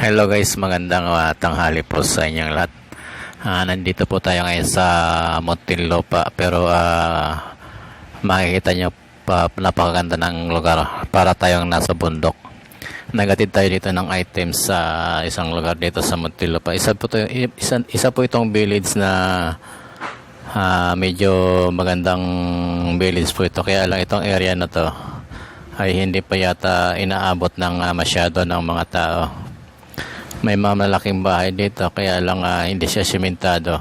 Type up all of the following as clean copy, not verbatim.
Hello guys, magandang tanghali po sa inyong lahat. Nandito po tayo ngayon sa Muntinlupa pero makikita nyo pa napakaganda ng lugar para tayong nasa bundok. Nagatid tayo dito ng items sa isang lugar dito sa Muntinlupa. Isa po itong village na medyo magandang village po ito. Kaya lang itong area na to ay hindi pa yata inaabot ng masyado ng mga tao. May malaking bahay dito kaya lang hindi siya simentado.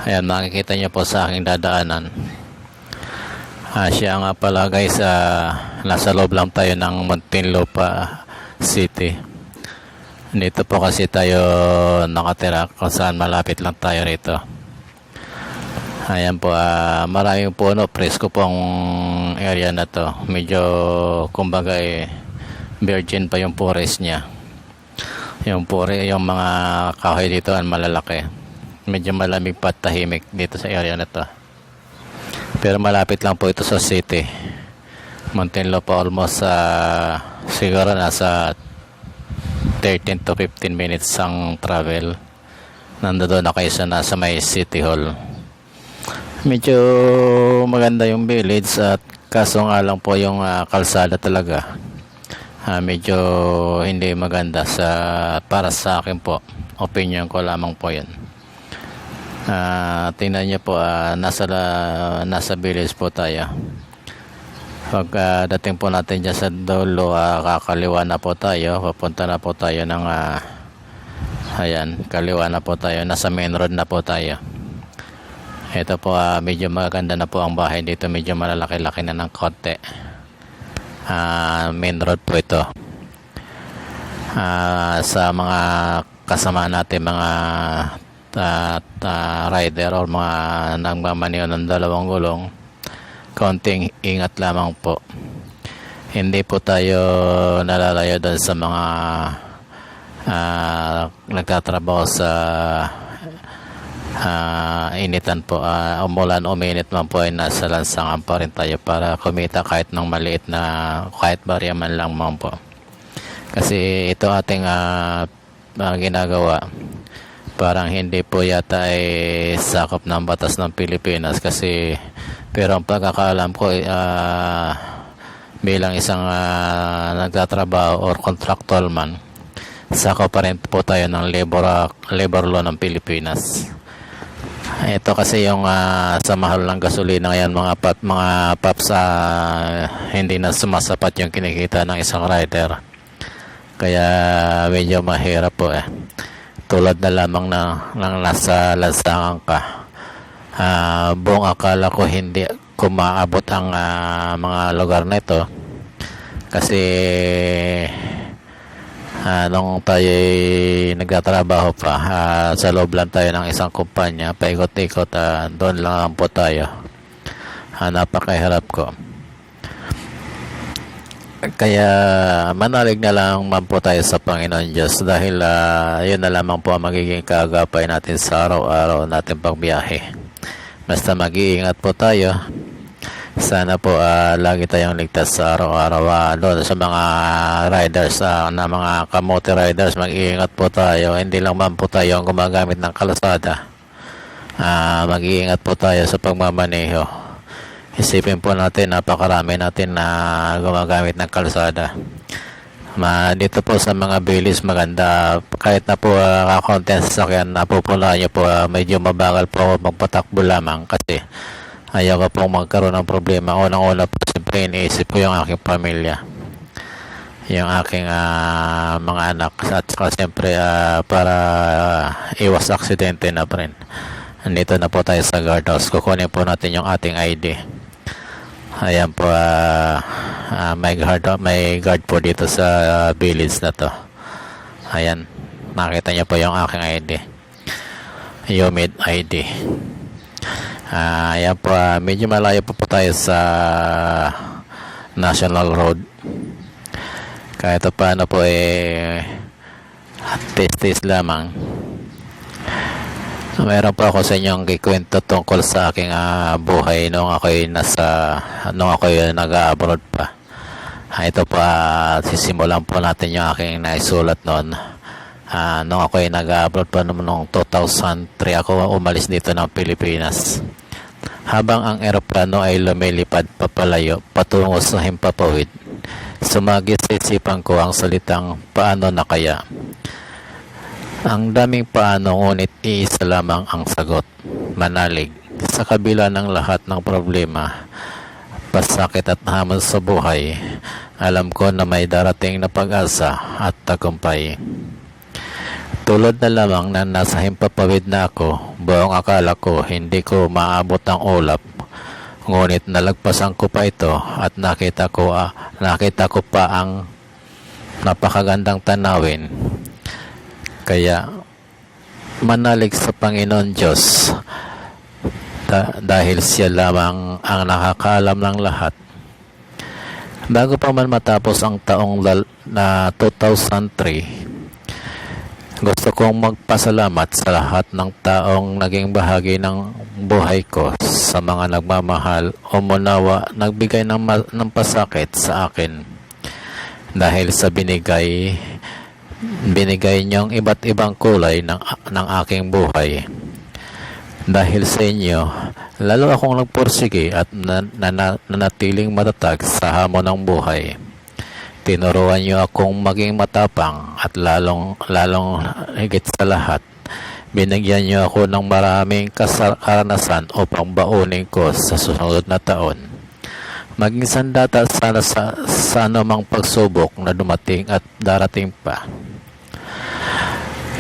Ayan, makikita nyo po sa aking dadaanan. Siya nga pala guys, nasa loob lang tayo ng Muntinlupa City. Dito po kasi tayo nakatira kung saan malapit lang tayo rito. Ayan po, maraming puno, presko pong area na to. Medyo kumbaga virgin pa yung forest niya. Yung mga kahoy dito ang malalaki. Medyo malamig pa at tahimik dito sa area na to. Pero malapit lang po ito sa city. Muntinlupa almost siguro nasa 13 to 15 minutes ang travel. Nandoon na kayo sa nasa may city hall. Medyo maganda yung village at kaso nga lang po yung kalsada talaga. Medyo hindi maganda para sa akin po. Opinion ko lamang po yun. Tingnan nyo po, nasa village po tayo. Pag dating po natin dyan sa dulo, kakaliwa na po tayo. Papunta na po tayo ng ayan, kaliwa na po tayo. Nasa main road na po tayo. Ito po, medyo maganda na po ang bahay dito. Medyo malalaki-laki na ng konti. Main road po ito. Sa mga kasama natin, mga rider or mga nagmamaniho ng dalawang gulong, konting ingat lamang po. Hindi po tayo nalalayo doon sa mga nagtatrabaho sa initan po. Umulan uminit man po ay nasa lansangan pa rin tayo para kumita kahit ng maliit na kahit barya man lang man po. Kasi ito ating ginagawa parang hindi po yata ay sakop ng batas ng Pilipinas kasi pero ang pagkakaalam ko bilang isang nagtatrabaho or contractual man, sakop pa rin po tayo ng labor law ng Pilipinas. Ito kasi yung sa mahal ng gasolina ngayon mga paps, hindi na sumasapat yung kinikita ng isang rider. Kaya medyo mahirap po Tulad na lamang ng nasa lansangan ka. Buong akala ko hindi kumaabot ang mga lugar na ito. Kasi nung tayo nagtatrabaho pa, sa loob lang tayo ng isang kumpanya, paikot-ikot, doon lang po tayo. Napakahirap ko. Kaya manalig na lang man po tayo sa Panginoon Diyos dahil yun na lamang po ang magiging kaagapay natin sa araw-araw natin pagbiyahe. Basta mag-iingat po tayo. Sana po lagi tayong ligtas sa araw-araw. Doon sa mga riders, na mga kamote riders, mag-iingat po tayo. Hindi lang man po tayo ang gumagamit ng kalsada. Mag-iingat po tayo sa pagmamaneho. Isipin po natin, napakarami natin na gumagamit ng kalsada. Dito po sa mga village maganda. Kahit na po kakaunti ang sasakyan, napupulaan nyo po, medyo mabagal po ako magpatakbo lamang kasi ayaw ko pong magkaroon ng problema. Unang-una po, siyempre iniisip ko yung aking pamilya, yung aking mga anak, at saka siyempre para iwas aksidente na pa rin. Nandito na po tayo sa guardhouse. Kukunin po natin yung ating ID. Ayan po, may guard po dito sa village na to. Ayan, nakita niyo po yung aking ID, Umid ID. Ayan po, medyo malayo po tayo sa National Road. Kahit paano po test lamang. Meron po ako sa inyong kikwento tungkol sa aking buhay nung ako'y nag-abroad pa. Ito pa, sisimulan po natin yung aking naisulat noon. Nung ako ay nag-abroad pa naman noong 2003 ako umalis dito ng Pilipinas. Habang ang eroplano ay lumilipad papalayo patungo sa himpapawid, sumagit sa isipan ko ang salitang paano na kaya. Ang daming paano, ngunit iisa lamang ang sagot, manalig. Sa kabila ng lahat ng problema, pasakit at hamon sa buhay, alam ko na may darating na pag-asa at tagumpay. Tulad na lamang na nasa himpapawid na ako, buong akala ko hindi ko maabot ang ulap. Ngunit nalagpasan ko pa ito at nakita ko pa ang napakagandang tanawin. Kaya manalig sa Panginoon Diyos dahil siya lamang ang nakakaalam ng lahat. Bago pa man matapos ang taong na 2003, gusto kong magpasalamat sa lahat ng taong naging bahagi ng buhay ko, sa mga nagmamahal, umunawa, nagbigay ng pasakit sa akin. Dahil sa binigay niyong iba't ibang kulay ng aking buhay. Dahil sa inyo, lalo akong nagpursige at nanatiling matatag sa hamon ng buhay. Tinuruan niyo akong maging matapang at lalong higit sa lahat, binigyan niyo ako ng maraming karanasan upang baunin ko sa susunod na taon. Maging sandata sana sa anumang pagsubok na dumating at darating pa.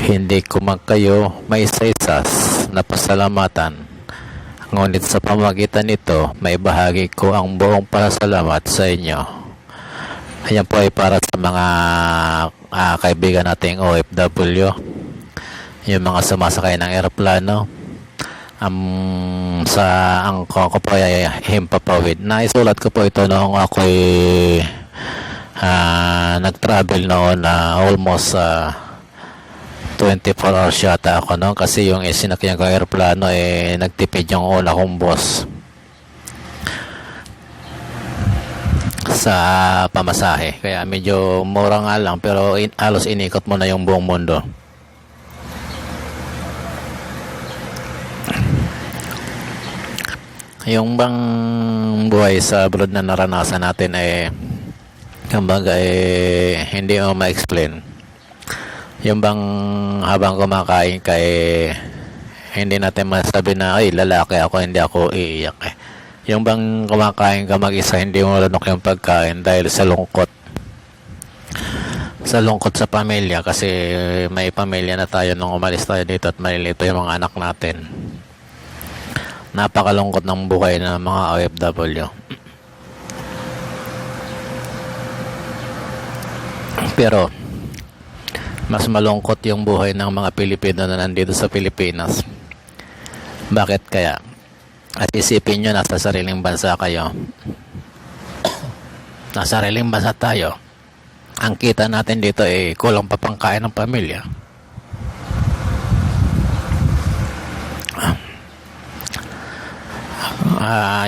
Hindi ko man kayo maisa-isa na pasalamatan, ngunit sa pamagitan nito, may bahagi ko ang buong pasasalamat sa inyo. Ayan po ay para sa mga kaibigan nating OFW, yung mga sumasakay ng eroplano. Ang ko po ay himpapawid. Naisulat ko po ito noong ako'y nag-travel noon almost 24 hours yata ako noon, kasi yung sinakyan ko eroplano nagtipid yung una kong boss sa pamasahe, kaya medyo mura nga lang, pero halos inikot mo na yung buong mundo. Yung bang buhay sa abroad na naranasan natin kumbaga hindi mo ma-explain. Yung bang habang kumakain ka hindi natin masabi na ay lalaki ako, hindi ako iiyak Yung bang kumakain ka mag-isa, hindi mo lanok yung pagkain dahil sa lungkot. Sa lungkot sa pamilya, kasi may pamilya na tayo nung umalis tayo dito at malilito yung mga anak natin. Napakalungkot ng buhay ng mga OFW. Pero mas malungkot yung buhay ng mga Pilipino na nandito sa Pilipinas. Bakit kaya? At isipin nyo, nasa sariling bansa kayo. Nasa sariling bansa tayo. Ang kita natin dito kulang pa pangkain ng pamilya.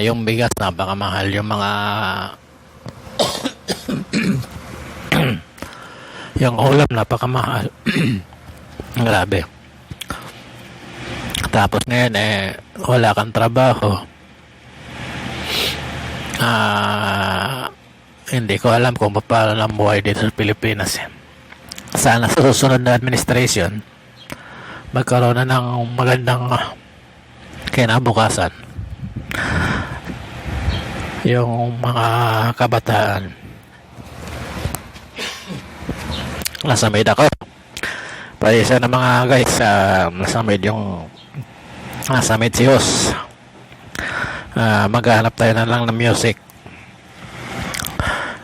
Yung bigas, napakamahal. Yung mga yung ulam, napakamahal. Grabe. Tapos ngayon wala kang trabaho. Hindi ko alam kung paano ang buhay dito sa Pilipinas. Sana sa susunod na administration magkaroon na ng magandang kinabukasan yung mga kabataan. Nasa mid ako. Paisa na mga guys, nasa mid si Hus. Maghanap tayo na lang ng music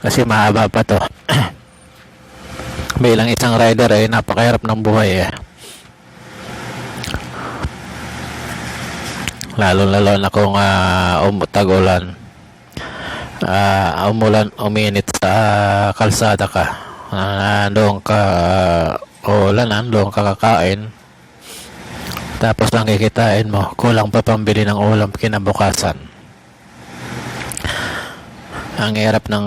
kasi mahaba pa to. Bilang isang rider napakahirap ng buhay lalo na kung tag-ulan, uminit sa kalsada ka, doon ka doon ka kakain, tapos lang kikitain mo, kulang pa pambili ng ulam kinabukasan. Ang hirap ng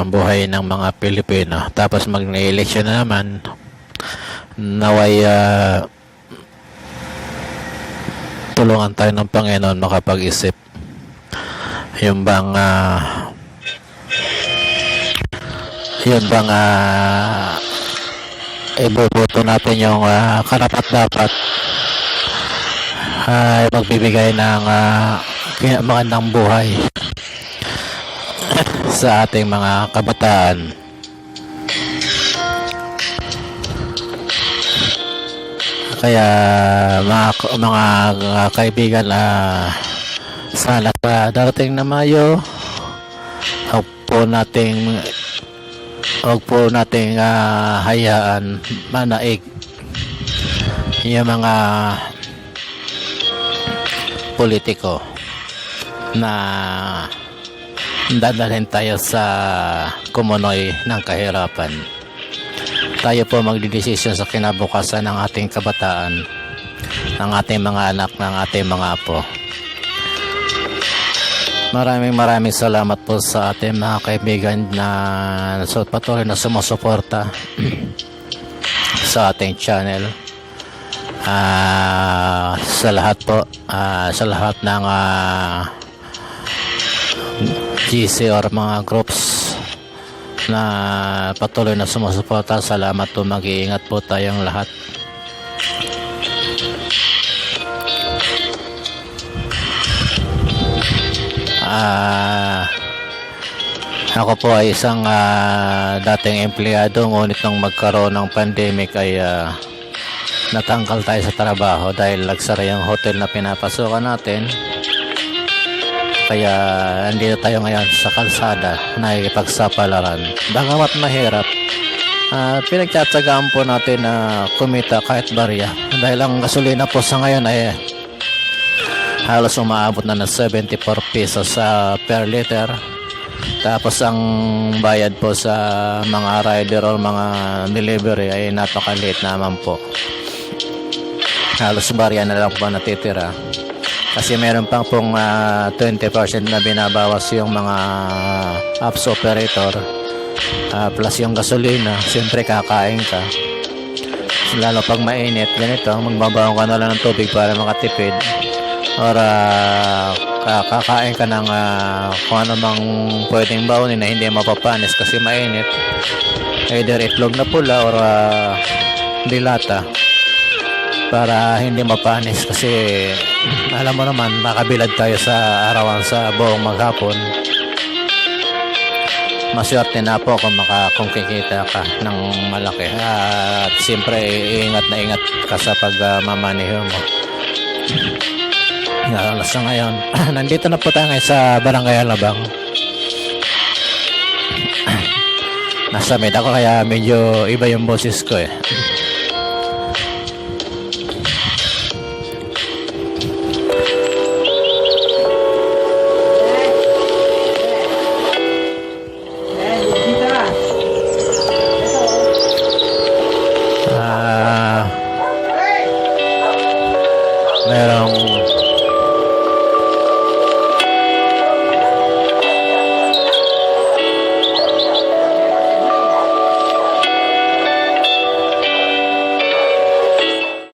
buhay ng mga Pilipino. Tapos mag-election na naman, naway tulungan tayo ng Panginoon makapag-isip yung bang ibubuto natin yung karapat-dapat ay magbibigay ng magandang buhay sa ating mga kabataan. Kaya mga kaibigan, sana sa darating na Mayo, huwag po nating hayaan manaig yung mga politiko na dadalhin tayo sa kumunoy ng kahirapan. Tayo po magdidesisyon sa kinabukasan ng ating kabataan, ng ating mga anak, ng ating mga apo. Maraming salamat po sa ating mga kaibigan na patuloy na sumusuporta sa ating channel. Sa lahat po, sa lahat ng GC or mga groups na patuloy na sumusuporta, salamat po, mag-iingat po tayong lahat. Ako po ay isang dating empleyado, ngunit nung magkaroon ng pandemic ay natanggal tayo sa trabaho dahil nagsara yung hotel na pinapasukan natin. Kaya andito tayo ngayon sa kalsada, nakikipagsapalaran. Bagamat mahirap, pinagtsatsagaan po natin na kumita kahit barya. Dahil ang gasolina po sa ngayon ay halos umaabot na ng 74 pesos per liter. Tapos ang bayad po sa mga rider o mga delivery ay napakaliit naman po. Halos barya na lang po natitira. Kasi meron pang pong 20% na binabawas yung mga apps operator, plus yung gasolina. Siyempre kakain ka, lalo pag mainit ganito, magbabaon ka na lang ng tubig para makatipid, or kakain ka ng kung ano mang pwedeng baunin na hindi mapapanis kasi mainit, either itlog na pula or dilata, para hindi mapanis. Kasi alam mo naman, makabilad tayo sa arawan sa buong maghapon. Maswerte na po kung kikita ka ng malaki. At siyempre, ingat na ingat ka sa pagmamaneho mo. Alas na ngayon. Nandito na po tayo ngayon sa Barangay Alabang. Nasa med ako kaya medyo iba yung boses ko eh.